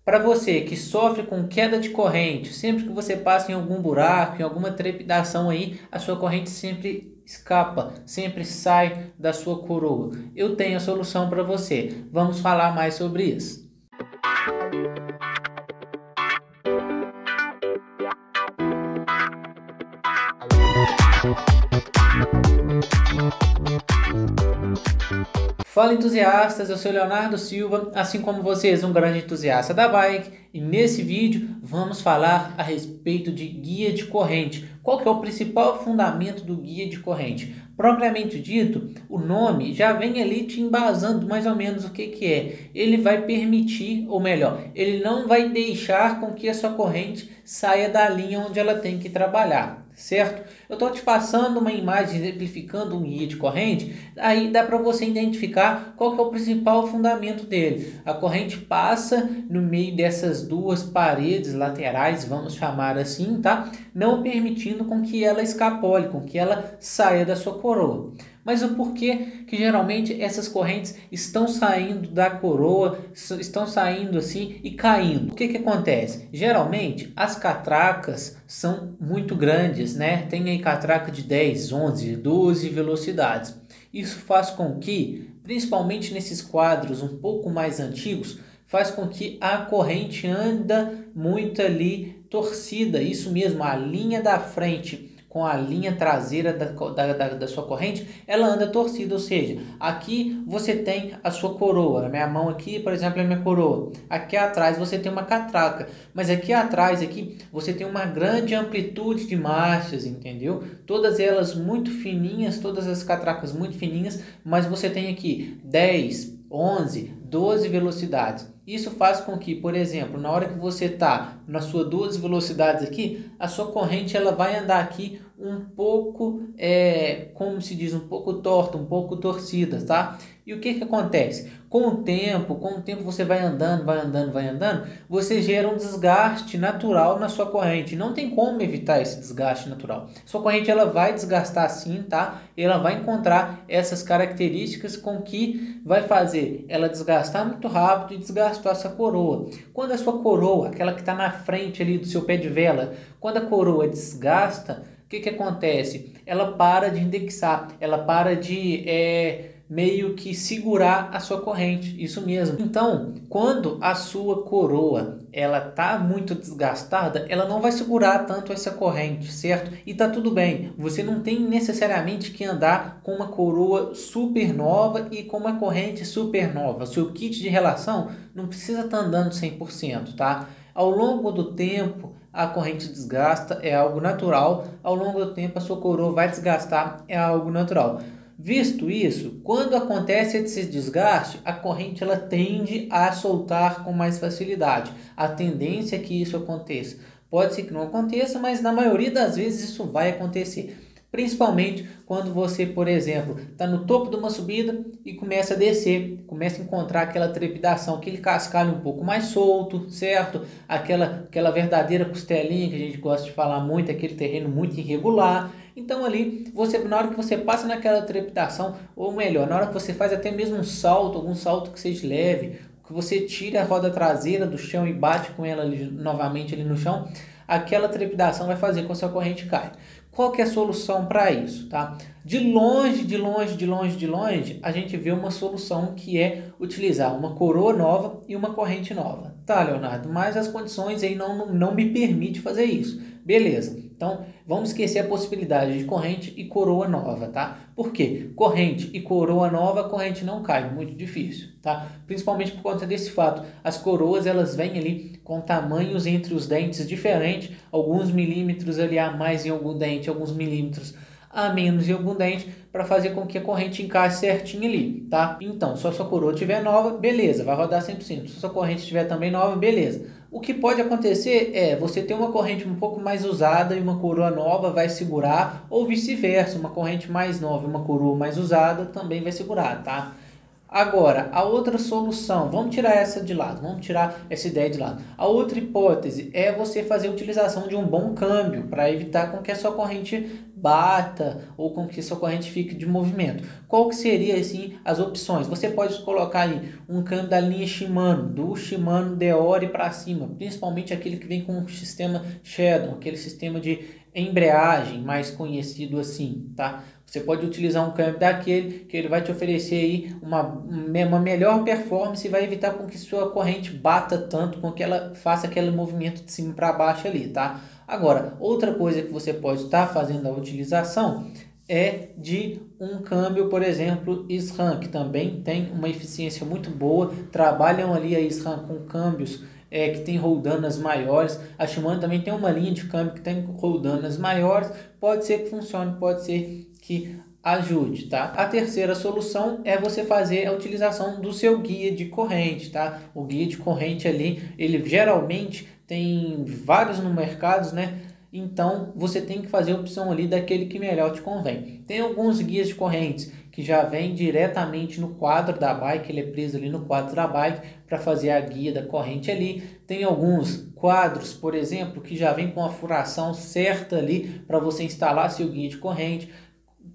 Para você que sofre com queda de corrente, sempre que você passa em algum buraco, em alguma trepidação aí, a sua corrente sempre escapa, sempre sai da sua coroa. Eu tenho a solução para você. Vamos falar mais sobre isso. Fala entusiastas, eu sou Leonardo Silva, assim como vocês, um grande entusiasta da bike, e nesse vídeo vamos falar a respeito de guia de corrente. Qual que é o principal fundamento do guia de corrente? Propriamente dito, o nome já vem ali te embasando mais ou menos o que é. Ele vai permitir, ou melhor, ele não vai deixar com que a sua corrente saia da linha onde ela tem que trabalhar, certo? Eu estou te passando uma imagem exemplificando um guia de corrente, aí dá para você identificar qual que é o principal fundamento dele. A corrente passa no meio dessas duas paredes laterais, vamos chamar assim, tá? Não permitindo com que ela escapole, com que ela saia da sua coroa. Mas o porquê que geralmente essas correntes estão saindo da coroa, estão saindo assim e caindo? O que acontece? Geralmente as catracas são muito grandes, né? Tem aí catraca de 10, 11, 12 velocidades. Isso faz com que, principalmente nesses quadros um pouco mais antigos, faz com que a corrente anda muito ali torcida. Isso mesmo, a linha da frente com a linha traseira da sua corrente, ela anda torcida, ou seja, aqui você tem a sua coroa, a minha mão aqui, por exemplo, é a minha coroa, aqui atrás você tem uma catraca, mas aqui atrás aqui você tem uma grande amplitude de marchas, entendeu? Todas elas muito fininhas, todas as catracas muito fininhas, mas você tem aqui 10, 11, 12 velocidades. Isso faz com que, por exemplo, na hora que você está na sua 12 velocidades aqui, a sua corrente ela vai andar aqui um pouco, como se diz, um pouco torta, um pouco torcida, tá? E o que acontece? Com o tempo você vai andando, você gera um desgaste natural na sua corrente. Não tem como evitar esse desgaste natural. Sua corrente ela vai desgastar sim, tá? Ela vai encontrar essas características com que vai fazer ela desgastar muito rápido e desgastar essa coroa. Quando a sua coroa, aquela que está na frente ali do seu pé de vela, quando a coroa desgasta, o que acontece? Ela para de indexar, ela para de meio que segurar a sua corrente, isso mesmo. Então, quando a sua coroa ela tá muito desgastada, ela não vai segurar tanto essa corrente, certo? E tá tudo bem, você não tem necessariamente que andar com uma coroa super nova e com uma corrente super nova. Seu kit de relação não precisa estar andando 100%, tá? Ao longo do tempo, a corrente desgasta, é algo natural. Ao longo do tempo, a sua coroa vai desgastar, é algo natural. Visto isso, quando acontece esse desgaste, a corrente ela tende a soltar com mais facilidade. A tendência é que isso aconteça. Pode ser que não aconteça, mas na maioria das vezes isso vai acontecer. Principalmente quando você, por exemplo, está no topo de uma subida e começa a descer, começa a encontrar aquela trepidação, aquele cascalho um pouco mais solto, certo? Aquela verdadeira costelinha que a gente gosta de falar muito, aquele terreno muito irregular. Então ali, na hora que você passa naquela trepidação, ou melhor, na hora que você faz até mesmo um salto, algum salto que seja leve, que você tira a roda traseira do chão e bate com ela ali, novamente ali no chão, aquela trepidação vai fazer com que a sua corrente caia. Qual que é a solução para isso, tá? De longe, a gente vê uma solução que é utilizar uma coroa nova e uma corrente nova. Tá, Leonardo, mas as condições aí não me permitem fazer isso. Beleza, então vamos esquecer a possibilidade de corrente e coroa nova, tá? Por quê? Corrente e coroa nova, a corrente não cai, muito difícil, tá? Principalmente por conta desse fato, as coroas elas vêm ali com tamanhos entre os dentes diferentes, alguns milímetros ali a mais em algum dente, alguns milímetros a menos em algum dente, para fazer com que a corrente encaixe certinho ali, tá? Então, se a sua coroa estiver nova, beleza, vai rodar 100%. Se a sua corrente estiver também nova, beleza. O que pode acontecer é você ter uma corrente um pouco mais usada e uma coroa nova vai segurar, ou vice-versa, uma corrente mais nova e uma coroa mais usada também vai segurar, tá? Agora, a outra solução, vamos tirar essa de lado, vamos tirar essa ideia de lado. A outra hipótese é você fazer a utilização de um bom câmbio para evitar com que a sua corrente bata ou com que a sua corrente fique de movimento. Qual que seria assim as opções? Você pode colocar aí um câmbio da linha Shimano, do Shimano Deore para cima, principalmente aquele que vem com o sistema Shadow, aquele sistema de embreagem mais conhecido assim, tá? Você pode utilizar um câmbio daquele que ele vai te oferecer aí uma melhor performance e vai evitar com que sua corrente bata tanto, com que ela faça aquele movimento de cima para baixo ali, tá? Agora, outra coisa que você pode estar fazendo a utilização é de um câmbio, por exemplo, SRAM, que também tem uma eficiência muito boa, trabalham ali a SRAM com câmbios que tem roldanas maiores. A Shimano também tem uma linha de câmbio que tem roldanas maiores, pode ser que funcione, pode ser que ajude, tá? A terceira solução é você fazer a utilização do seu guia de corrente, tá? O guia de corrente ali, ele geralmente tem vários no mercado, né? Então você tem que fazer a opção ali daquele que melhor te convém. Tem alguns guias de correntes que já vem diretamente no quadro da bike, ele é preso ali no quadro da bike para fazer a guia da corrente ali. Tem alguns quadros, por exemplo, que já vem com a furação certa ali para você instalar seu guia de corrente.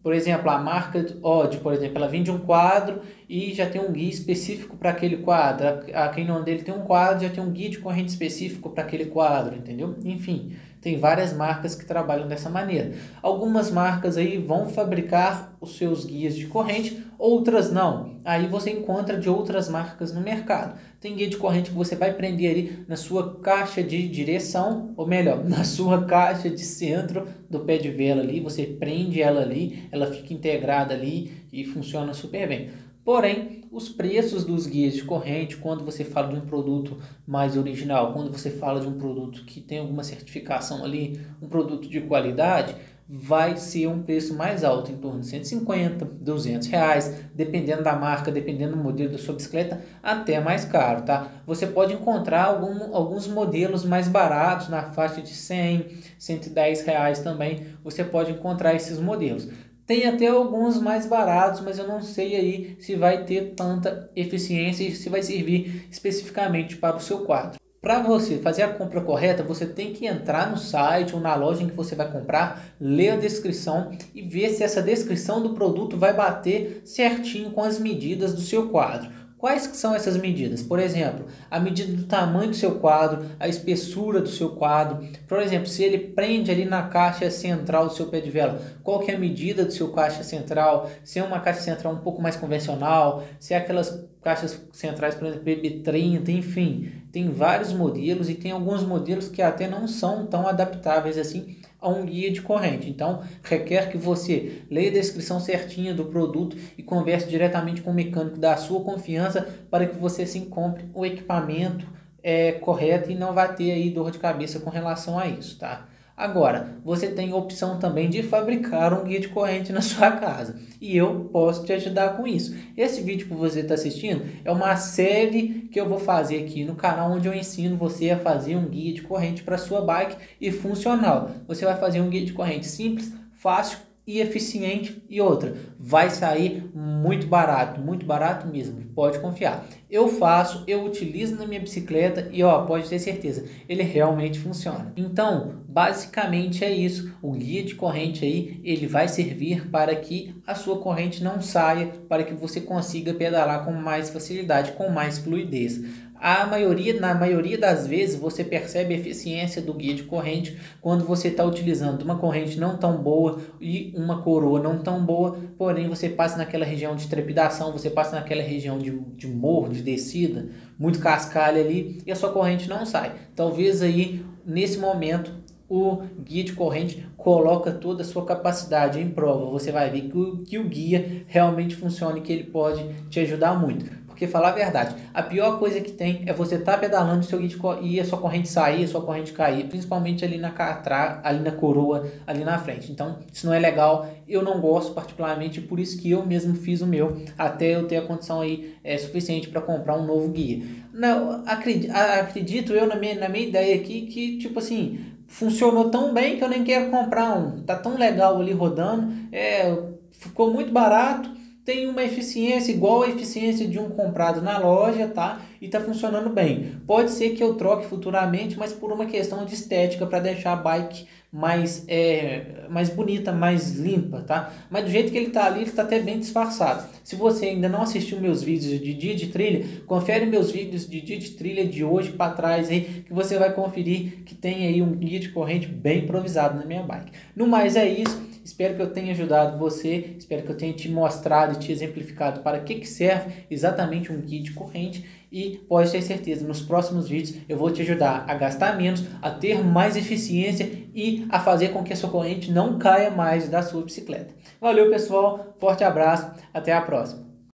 Por exemplo, a marca Odd, por exemplo, ela vende um quadro e já tem um guia específico para aquele quadro. A Canon dele tem um quadro, já tem um guia de corrente específico para aquele quadro, entendeu? Enfim, tem várias marcas que trabalham dessa maneira. Algumas marcas aí vão fabricar os seus guias de corrente, outras não. Aí você encontra de outras marcas no mercado. Tem guia de corrente que você vai prender ali na sua caixa de direção, ou melhor, na sua caixa de centro do pé de vela ali. Você prende ela ali, ela fica integrada ali e funciona super bem. Porém, os preços dos guias de corrente, quando você fala de um produto mais original, quando você fala de um produto que tem alguma certificação ali, um produto de qualidade, vai ser um preço mais alto, em torno de 150, 200 reais, dependendo da marca, dependendo do modelo da sua bicicleta, até mais caro, tá? Você pode encontrar alguns modelos mais baratos, na faixa de 100, 110 reais também, você pode encontrar esses modelos. Tem até alguns mais baratos, mas eu não sei aí se vai ter tanta eficiência e se vai servir especificamente para o seu quadro. Para você fazer a compra correta, você tem que entrar no site ou na loja em que você vai comprar, ler a descrição e ver se essa descrição do produto vai bater certinho com as medidas do seu quadro. Quais que são essas medidas? Por exemplo, a medida do tamanho do seu quadro, a espessura do seu quadro. Por exemplo, se ele prende ali na caixa central do seu pé de vela, qual que é a medida do seu caixa central? Se é uma caixa central um pouco mais convencional, se é aquelas caixas centrais, por exemplo, BB30, enfim. Tem vários modelos e tem alguns modelos que até não são tão adaptáveis assim a um guia de corrente. Então, requer que você leia a descrição certinha do produto e converse diretamente com o mecânico da sua confiança para que você sim compre o equipamento correto e não vá ter aí dor de cabeça com relação a isso, tá? Agora, você tem a opção também de fabricar um guia de corrente na sua casa e eu posso te ajudar com isso. Esse vídeo que você está assistindo é uma série que eu vou fazer aqui no canal onde eu ensino você a fazer um guia de corrente para sua bike e funcional. Você vai fazer um guia de corrente simples, fácil e eficiente e outra, vai sair muito barato mesmo, pode confiar. Eu faço, eu utilizo na minha bicicleta e pode ter certeza, ele realmente funciona. Então, basicamente é isso, o guia de corrente aí, ele vai servir para que a sua corrente não saia, para que você consiga pedalar com mais facilidade, com mais fluidez. Na maioria das vezes você percebe a eficiência do guia de corrente quando você está utilizando uma corrente não tão boa e uma coroa não tão boa, porém você passa naquela região de trepidação, você passa naquela região de morro, de descida, muito cascalho ali e a sua corrente não sai. Talvez aí nesse momento o guia de corrente coloca toda a sua capacidade em prova, você vai ver que o guia realmente funciona e que ele pode te ajudar muito. Porque falar a verdade, a pior coisa que tem é você estar pedalando seu guia e a sua corrente sair, a sua corrente cair, principalmente ali na ali na coroa, ali na frente. Então, isso não é legal, eu não gosto particularmente, por isso que eu mesmo fiz o meu, até eu ter a condição aí suficiente para comprar um novo guia. Não, acredito eu na minha ideia aqui que, tipo assim, funcionou tão bem que eu nem quero comprar um. Tá tão legal ali rodando, ficou muito barato. tem uma eficiência igual a eficiência de um comprado na loja, tá? E tá funcionando bem. Pode ser que eu troque futuramente, mas por uma questão de estética, para deixar a bike mais bonita, mais limpa, tá? Mas do jeito que ele tá ali, ele tá até bem disfarçado. Se você ainda não assistiu meus vídeos de dia de trilha, confere meus vídeos de dia de trilha de hoje para trás aí, que você vai conferir que tem aí um guia de corrente bem improvisado na minha bike. No mais é isso. Espero que eu tenha ajudado você, espero que eu tenha te mostrado e te exemplificado para que serve exatamente um guia de corrente, e pode ter certeza, nos próximos vídeos eu vou te ajudar a gastar menos, a ter mais eficiência e a fazer com que a sua corrente não caia mais da sua bicicleta. Valeu pessoal, forte abraço, até a próxima.